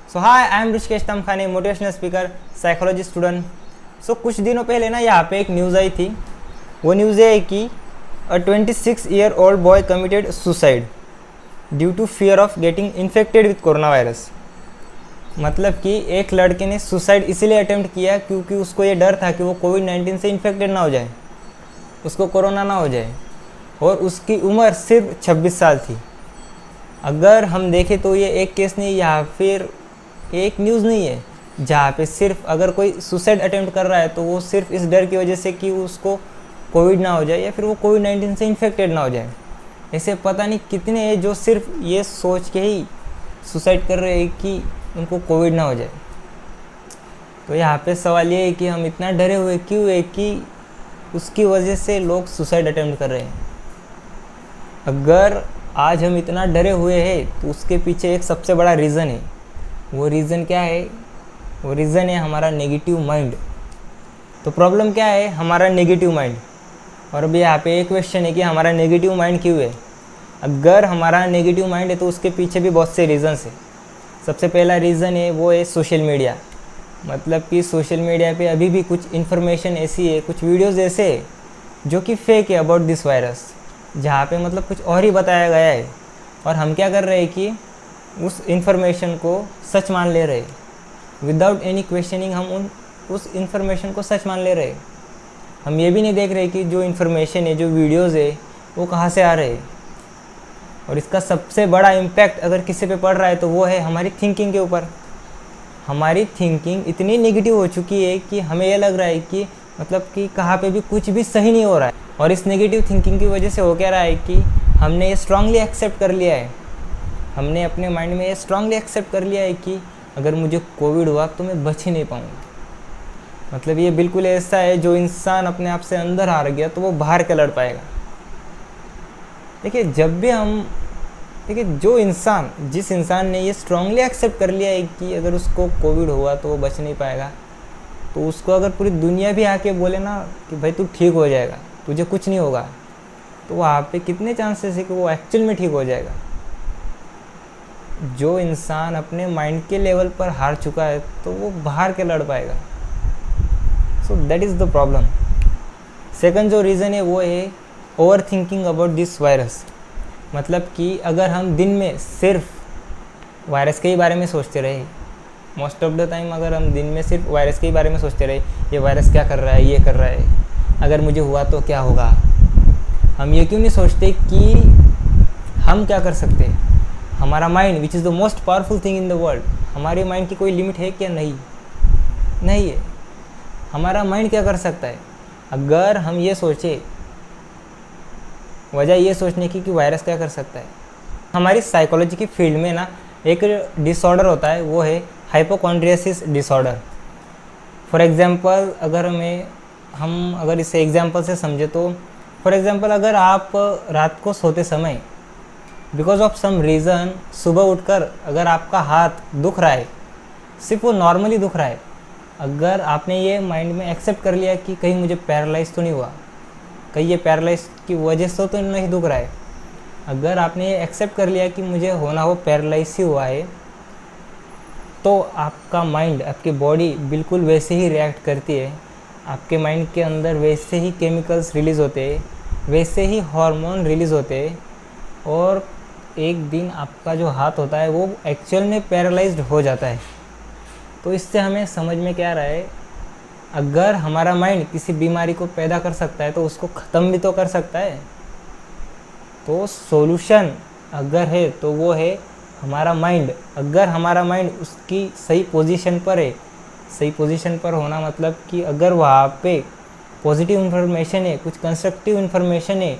So hi, I am Rishikesh Tamkhane, motivational speaker, psychology student. So कुछ दिनों पहले ना यहाँ पे एक न्यूज़ आई थी। वो न्यूज़ ये है कि a 26-year-old boy committed suicide due to fear of getting infected with corona virus. मतलब कि एक लड़के ने सुसाइड इसीलिए अटेम्प्ट किया क्योंकि उसको ये डर था कि वो कोविड-19 से इन्फेक्टेड ना हो जाए, उसको कोरोना ना हो जाए, और उसकी उम्र सिर्फ 26 साल थी। अगर हम देखें तो ये एक केस नहीं या फिर एक न्यूज़ नहीं है जहाँ पे सिर्फ अगर कोई सुसाइड अटेम्प्ट कर रहा है तो वो सिर्फ इस डर की वजह से कि उसको कोविड ना हो जाए या फिर वो कोविड-19 से इन्फेक्टेड ना हो जाए। ऐसे पता नहीं कितने हैं जो सिर्फ ये सोच के ही सुसाइड कर रहे हैं कि उनको कोविड ना हो जाए। तो यहाँ पे सवाल ये है कि हम इतना डरे हुए क्यों है कि उसकी वजह से लोग सुसाइड अटेम्प्ट कर रहे हैं। अगर आज हम इतना डरे हुए हैं तो उसके पीछे एक सबसे बड़ा रीज़न है। वो रीज़न क्या है? वो रीज़न है हमारा नेगेटिव माइंड। तो प्रॉब्लम क्या है? हमारा नेगेटिव माइंड। और अभी यहाँ पे एक क्वेश्चन है कि हमारा नेगेटिव माइंड क्यों है। अगर हमारा नेगेटिव माइंड है तो उसके पीछे भी बहुत से रीज़न्स है। सबसे पहला रीज़न है वो है सोशल मीडिया। मतलब कि सोशल मीडिया पे अभी भी कुछ इन्फॉर्मेशन ऐसी है, कुछ वीडियोज़ ऐसे है जो कि फेक है अबाउट दिस वायरस, जहाँ पे मतलब कुछ और ही बताया गया है और हम क्या कर रहे हैं कि उस इन्फॉर्मेशन को सच मान ले रहे। विदाउट एनी क्वेश्चनिंग हम उस इन्फॉर्मेशन को सच मान ले रहे। हम ये भी नहीं देख रहे कि जो इन्फॉर्मेशन है, जो वीडियोज़ है, वो कहाँ से आ रहे हैं। और इसका सबसे बड़ा इम्पैक्ट अगर किसी पे पड़ रहा है तो वो है हमारी थिंकिंग के ऊपर। हमारी थिंकिंग इतनी नेगेटिव हो चुकी है कि हमें यह लग रहा है कि मतलब कि कहाँ पे भी कुछ भी सही नहीं हो रहा है। और इस नेगेटिव थिंकिंग की वजह से हो क्या रहा है कि हमने ये स्ट्रांगली एक्सेप्ट कर लिया है, हमने अपने माइंड में ये स्ट्रांगली एक्सेप्ट कर लिया है कि अगर मुझे कोविड हुआ तो मैं बच ही नहीं पाऊँगा। मतलब ये बिल्कुल ऐसा है, जो इंसान अपने आप से अंदर हार गया तो वो बाहर क्या लड़ पाएगा। देखिए, जब भी हम जिस इंसान ने ये स्ट्रांगली एक्सेप्ट कर लिया है कि अगर उसको कोविड हुआ तो वो बच नहीं पाएगा, तो उसको अगर पूरी दुनिया भी आके बोले ना कि भाई तू ठीक हो जाएगा, तुझे कुछ नहीं होगा, तो वहाँ पे कितने चांसेस है कि वो एक्चुअल में ठीक हो जाएगा। जो इंसान अपने माइंड के लेवल पर हार चुका है तो वो बाहर के लड़ पाएगा। So that is the problem. Second जो रीज़न है वो है over thinking about this virus. मतलब कि अगर हम दिन में सिर्फ वायरस के ही बारे में सोचते रहे, मोस्ट ऑफ द टाइम अगर हम दिन में सिर्फ वायरस के ही बारे में सोचते रहे, ये वायरस क्या कर रहा है, ये कर रहा है, अगर मुझे हुआ तो क्या होगा, हम ये क्यों नहीं सोचते कि हम क्या कर सकते हैं। हमारा mind which is the most powerful thing in the world, हमारे माइंड की कोई लिमिट है क्या? नहीं है। हमारा माइंड क्या कर सकता है अगर हम ये सोचे, वजह ये सोचने की कि वायरस क्या कर सकता है। हमारी साइकोलॉजी की फील्ड में ना एक डिसऑर्डर होता है, वो है हाइपोकॉन्ड्रियासिस डिसऑर्डर। फॉर एग्जांपल अगर इसे एग्जांपल से समझे तो फॉर एग्जांपल अगर आप रात को सोते समय बिकॉज ऑफ सम रीज़न सुबह उठकर अगर आपका हाथ दुख रहा है, सिर्फ वो नॉर्मली दुख रहा है, अगर आपने ये माइंड में एक्सेप्ट कर लिया कि कहीं मुझे पैरालाइज तो नहीं हुआ, कहीं ये पैरालाइज की वजह से तो नहीं दुख रहा है, अगर आपने ये एक्सेप्ट कर लिया कि मुझे होना वो पैरालाइज ही हुआ है, तो आपका माइंड, आपकी बॉडी बिल्कुल वैसे ही रिएक्ट करती है। आपके माइंड के अंदर वैसे ही केमिकल्स रिलीज़ होते हैं, वैसे ही हार्मोन रिलीज़ होते हैं, और एक दिन आपका जो हाथ होता है वो एक्चुअल में पैरालाइज्ड हो जाता है। तो इससे हमें समझ में क्या आ रहा है, अगर हमारा माइंड किसी बीमारी को पैदा कर सकता है तो उसको ख़त्म भी तो कर सकता है। तो सॉल्यूशन अगर है तो वो है हमारा माइंड। अगर हमारा माइंड उसकी सही पोजीशन पर है, सही पोजीशन पर होना मतलब कि अगर वहाँ पे पॉजिटिव इन्फॉर्मेशन है, कुछ कंस्ट्रक्टिव इन्फॉर्मेशन है,